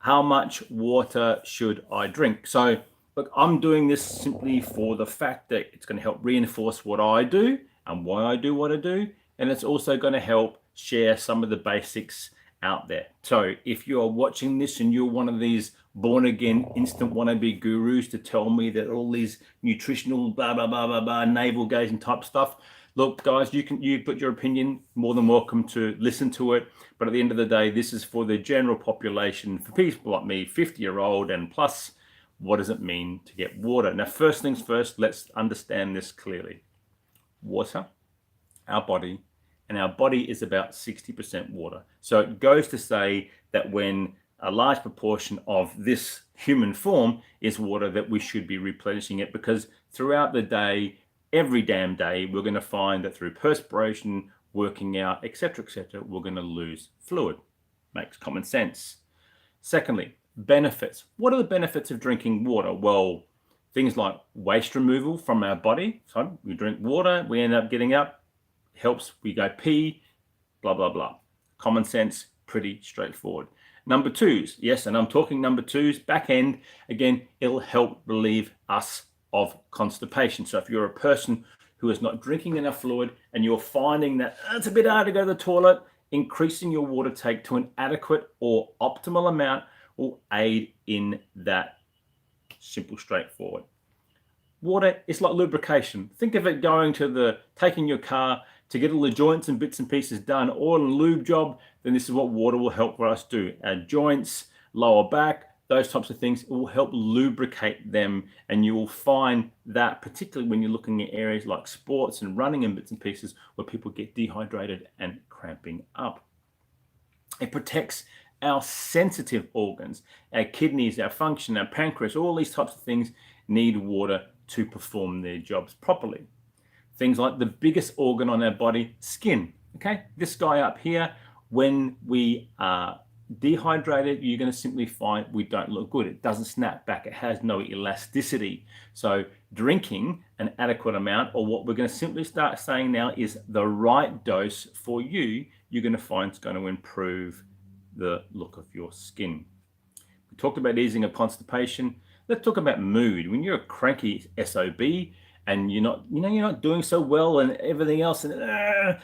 how much water should I drink? So look, I'm doing this simply for the fact that it's going to help reinforce what I do and why I do what I do. And it's also going to help share some of the basics out there. So if you're watching this and you're one of these born again instant wannabe gurus to tell me that all these nutritional blah blah blah blah blah navel gazing type stuff, look guys, you put your opinion, more than welcome to listen to it, but at the end of the day, this is for the general population, for people like me, 50-year-old and plus. What does it mean to get water? Now, first things first, let's understand this clearly. Water, our body, and our body is about 60% water. So it goes to say that when a large proportion of this human form is water, that we should be replenishing it, because throughout the day, every damn day, we're going to find that through perspiration, working out, etc., we're going to lose fluid. Makes common sense. Secondly, benefits. What are the benefits of drinking water? Well, things like waste removal from our body. So we drink water, we end up getting up, helps, we go pee, blah, blah, blah. Common sense, pretty straightforward. Number twos, yes, and I'm talking number twos, back end, again, it'll help relieve us of constipation. So if you're a person who is not drinking enough fluid and you're finding that it's a bit hard to go to the toilet, increasing your water take to an adequate or optimal amount will aid in that. Simple, straightforward. Water is like lubrication. Think of it going to taking your car to get all the joints and bits and pieces done, oil and lube job, then this is what water will help for us do. Our joints, lower back, those types of things, it will help lubricate them. And you will find that particularly when you're looking at areas like sports and running and bits and pieces where people get dehydrated and cramping up. It protects our sensitive organs, our kidneys, our function, our pancreas, all these types of things need water to perform their jobs properly. Things like the biggest organ on our body, skin. Okay, this guy up here, when we are dehydrated, you're going to simply find we don't look good. It doesn't snap back. It has no elasticity. So drinking an adequate amount, or what we're going to simply start saying now is the right dose for you, you're going to find it's going to improve the look of your skin. We talked about easing of constipation. Let's talk about mood. When you're a cranky SOB and you're not doing so well and everything else, and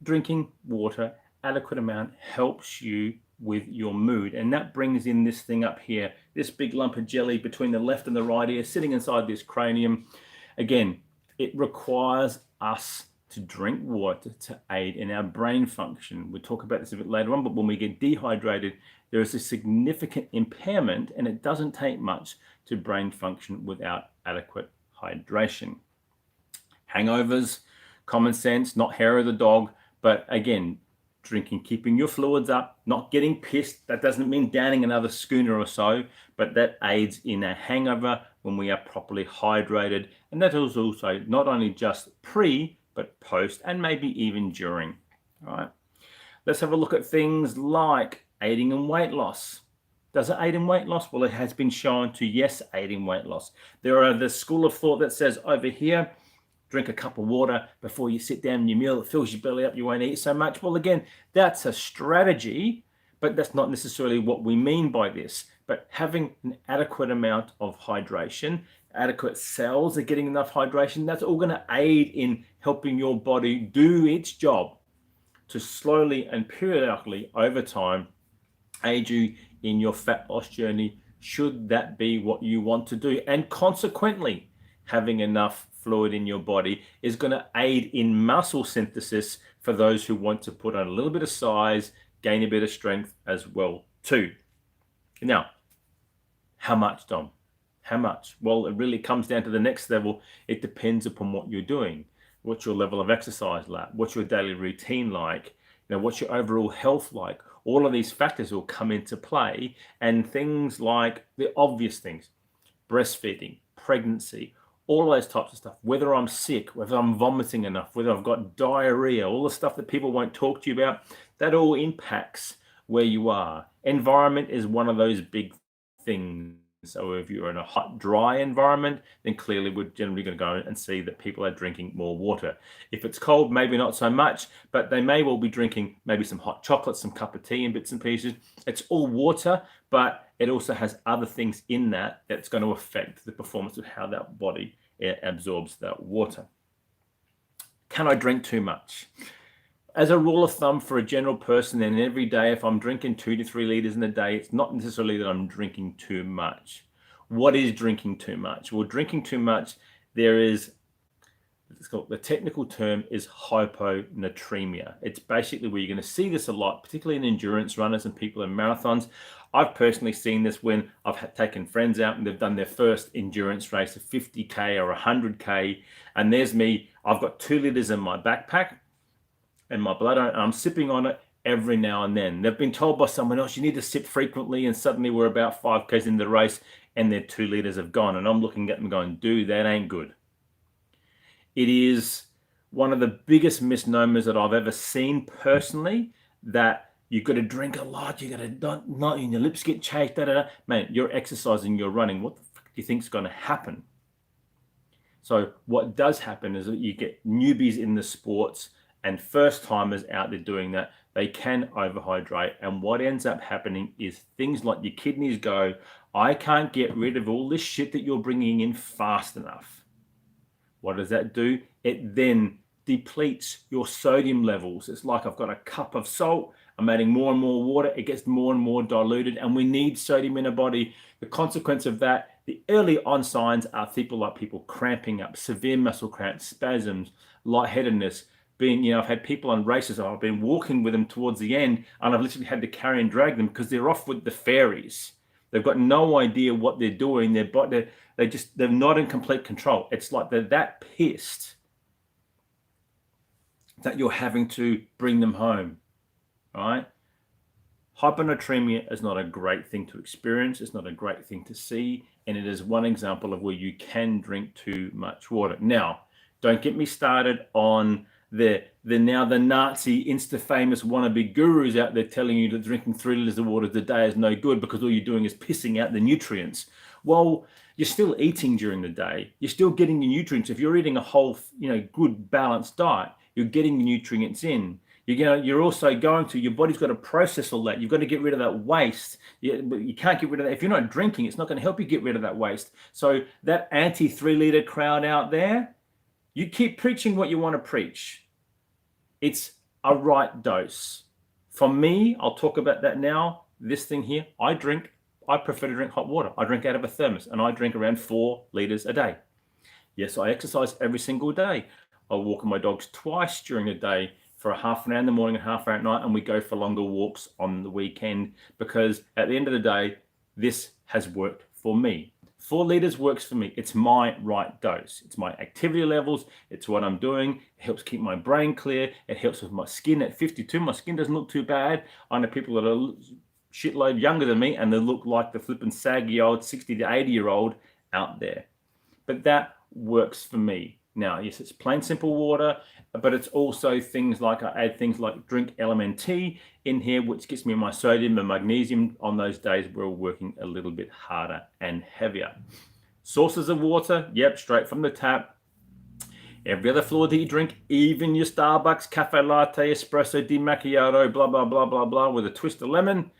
drinking water, adequate amount, helps you with your mood. And that brings in this thing up here, this big lump of jelly between the left and the right ear sitting inside this cranium. Again, it requires us to drink water to aid in our brain function. We'll talk about this a bit later on, but when we get dehydrated, there is a significant impairment, and it doesn't take much to brain function without adequate hydration. Hangovers, common sense, not hair of the dog, but again, drinking, keeping your fluids up, not getting pissed. That doesn't mean downing another schooner or so, but that aids in a hangover when we are properly hydrated. And that is also not only just pre, but post, and maybe even during. All right. Let's have a look at things like aiding in weight loss. Does it aid in weight loss? Well, it has been shown to, yes, aid in weight loss. There are the school of thought that says over here, drink a cup of water before you sit down in your meal. It fills your belly up. You won't eat so much. Well, again, that's a strategy, but that's not necessarily what we mean by this. But having an adequate amount of hydration, adequate cells are getting enough hydration, that's all going to aid in helping your body do its job to slowly and periodically over time aid you in your fat loss journey, should that be what you want to do. And consequently, having enough fluid in your body is going to aid in muscle synthesis for those who want to put on a little bit of size, gain a bit of strength as well too. Now, how much, Dom? How much? Well, it really comes down to the next level. It depends upon what you're doing. What's your level of exercise like? What's your daily routine like? What's your overall health like? All of these factors will come into play, and things like the obvious things, breastfeeding, pregnancy, all of those types of stuff, whether I'm sick, whether I'm vomiting enough, whether I've got diarrhea, all the stuff that people won't talk to you about, that all impacts where you are. Environment is one of those big things. So if you're in a hot, dry environment, then clearly we're generally going to go and see that people are drinking more water. If it's cold, maybe not so much, but they may well be drinking maybe some hot chocolate, some cup of tea and bits and pieces. It's all water, but it also has other things in that that's going to affect the performance of how that body absorbs that water. Can I drink too much? As a rule of thumb for a general person, then every day, if I'm drinking 2 to 3 liters in a day, it's not necessarily that I'm drinking too much. What is drinking too much? Well, drinking too much, the technical term is hyponatremia. It's basically where you're going to see this a lot, particularly in endurance runners and people in marathons. I've personally seen this when I've taken friends out and they've done their first endurance race of 50K or 100K. And there's me, I've got 2 liters in my backpack and my blood, and I'm sipping on it every now and then. They've been told by someone else, you need to sip frequently, and suddenly we're about 5Ks in the race and their 2 liters have gone. And I'm looking at them going, dude, that ain't good. It is one of the biggest misnomers that I've ever seen personally, that you've got to drink a lot, you got to not and your lips get chafed, Man, you're exercising, you're running. What the fuck do you think is going to happen? So what does happen is that you get newbies in the sports and first timers out there doing that. They can overhydrate, and what ends up happening is things like your kidneys go, I can't get rid of all this shit that you're bringing in fast enough. What does that do? It then depletes your sodium levels. It's like I've got a cup of salt, I'm adding more and more water, it gets more and more diluted, and we need sodium in our body. The consequence of that, the early on signs are people cramping up, severe muscle cramps, spasms, lightheadedness. I've had people on races, I've been walking with them towards the end, and I've literally had to carry and drag them because they're off with the fairies. They've got no idea what they're doing. They're not in complete control. It's like they're that pissed that you're having to bring them home, right? Hyponatremia is not a great thing to experience. It's not a great thing to see. And it is one example of where you can drink too much water. Now, don't get me started on the Nazi insta-famous wannabe gurus out there telling you that drinking 3 liters of water a day is no good because all you're doing is pissing out the nutrients. Well, you're still eating during the day. You're still getting your nutrients. If you're eating a whole, good balanced diet, you're getting the nutrients in. You're also your body's got to process all that. You've got to get rid of that waste. You can't get rid of that. If you're not drinking, it's not going to help you get rid of that waste. So that anti-3 liter crowd out there, you keep preaching what you want to preach. It's a right dose. For me, I'll talk about that now. This thing here, I prefer to drink hot water. I drink out of a thermos, and I drink around 4 liters a day. Yes, I exercise every single day. I walk my dogs twice during the day for a half an hour in the morning and half an hour at night, and we go for longer walks on the weekend because at the end of the day, this has worked for me. 4 liters works for me. It's my right dose. It's my activity levels. It's what I'm doing. It helps keep my brain clear. It helps with my skin. At 52, my skin doesn't look too bad. I know people that are shitload younger than me and they look like the flipping saggy old 60 to 80-year-old out there. But that works for me. Now, yes, it's plain simple water, but it's also things like I add things like drink LMNT in here, which gets me my sodium and magnesium on those days where we're working a little bit harder and heavier. Sources of water, yep, straight from the tap. Every other fluid that you drink, even your Starbucks, cafe latte, espresso, demacchiato, blah, blah, blah, blah, blah, with a twist of lemon,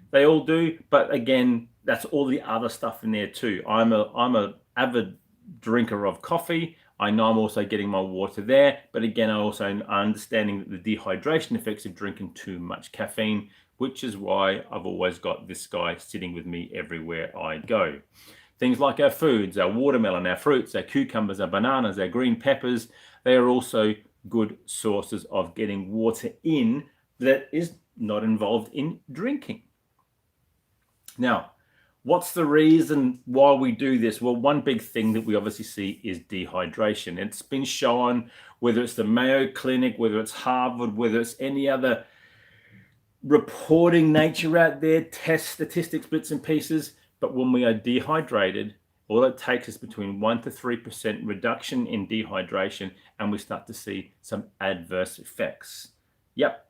they all do. But again, that's all the other stuff in there too. I'm a avid drinker of coffee. I know I'm also getting my water there, but again, I also understanding the dehydration effects of drinking too much caffeine, which is why I've always got this guy sitting with me everywhere I go. Things like our foods, our watermelon, our fruits, our cucumbers, our bananas, our green peppers, they are also good sources of getting water in that is not involved in drinking. Now, what's the reason why we do this? Well, one big thing that we obviously see is dehydration. It's been shown, whether it's the Mayo Clinic, whether it's Harvard, whether it's any other reporting nature out there, test statistics, bits and pieces. But when we are dehydrated, all it takes is between 1% to 3% reduction in dehydration, and we start to see some adverse effects. Yep,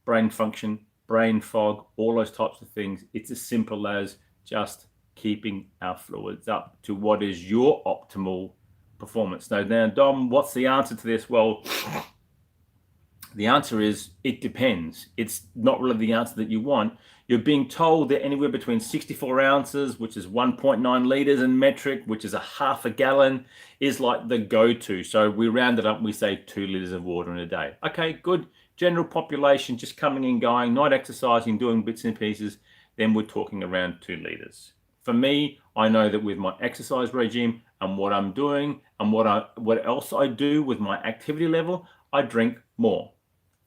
brain function, brain fog, all those types of things. It's as simple as just keeping our fluids up to what is your optimal performance. Now, Dom, what's the answer to this? Well, the answer is it depends. It's not really the answer that you want. You're being told that anywhere between 64 ounces, which is 1.9 liters in metric, which is a half a gallon, is like the go-to. So we round it up and we say 2 liters of water in a day. Okay, good. General population just coming and going, not exercising, doing bits and pieces, then we're talking around 2 liters. For me, I know that with my exercise regime and what I'm doing and what else I do with my activity level, I drink more.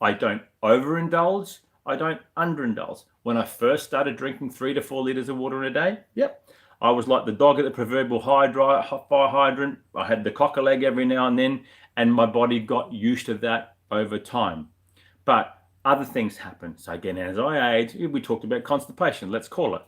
I don't overindulge. I don't underindulge. When I first started drinking 3 to 4 liters of water in a day, yep, I was like the dog at the proverbial fire hydrant. I had the cock a leg every now and then, and my body got used to that over time. But other things happen. So again, as I age, we talked about constipation, let's call it.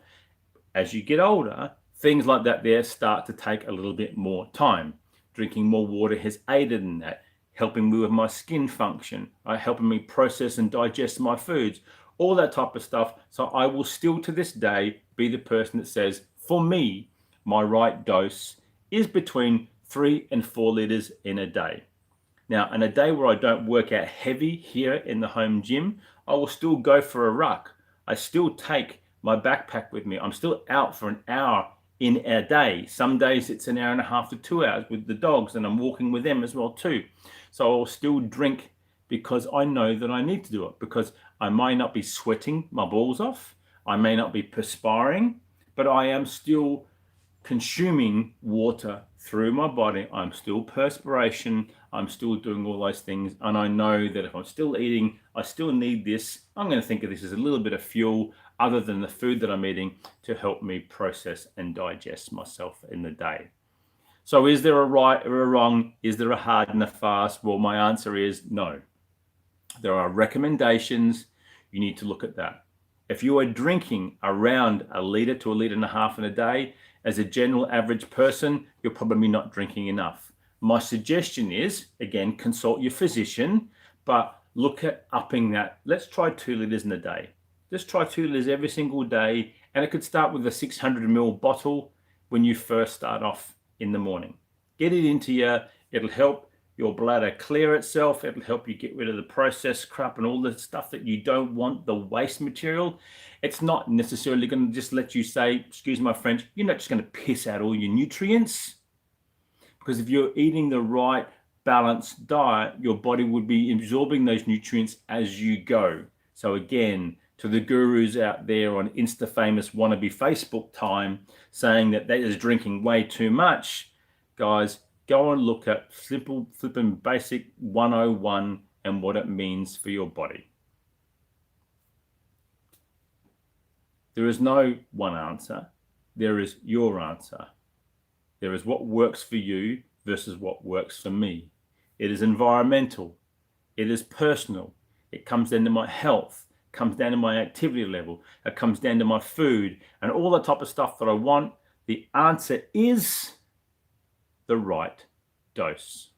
As you get older, things like that there start to take a little bit more time. Drinking more water has aided in that, helping me with my skin function, helping me process and digest my foods, all that type of stuff. So I will still to this day be the person that says, for me, my right dose is between 3 and 4 liters in a day. Now, in a day where I don't work out heavy here in the home gym, I will still go for a ruck. I still take my backpack with me. I'm still out for an hour in a day. Some days it's an hour and a half to 2 hours with the dogs, and I'm walking with them as well too. So I'll still drink because I know that I need to do it, because I may not be sweating my balls off, I may not be perspiring, but I am still consuming water through my body. I'm still perspiration, I'm still doing all those things, and I know that if I'm still eating, I still need this. I'm going to think of this as a little bit of fuel other than the food that I'm eating to help me process and digest myself in the day. So is there a right or a wrong? Is there a hard and a fast? Well, my answer is no. There are recommendations. You need to look at that. If you are drinking around 1 liter to 1.5 liters in a day, as a general average person, you're probably not drinking enough. My suggestion is, again, consult your physician, but look at upping that. Let's try 2 liters in a day. Just try 2 liters every single day. And it could start with a 600 ml bottle when you first start off in the morning. Get it into you. It'll help your bladder clear itself. It'll help you get rid of the processed crap and all the stuff that you don't want, the waste material. It's not necessarily going to just let you say, excuse my French, you're not just going to piss out all your nutrients. Because if you're eating the right balanced diet, your body would be absorbing those nutrients as you go. So again, to the gurus out there on Insta famous wannabe Facebook time saying that is drinking way too much, guys, go and look at simple flipping basic 101 and what it means for your body. There is no one answer. There is your answer. There is what works for you versus what works for me. It is environmental. It is personal. It comes down to my health. It comes down to my activity level. It comes down to my food and all the type of stuff that I want. The answer is the right dose.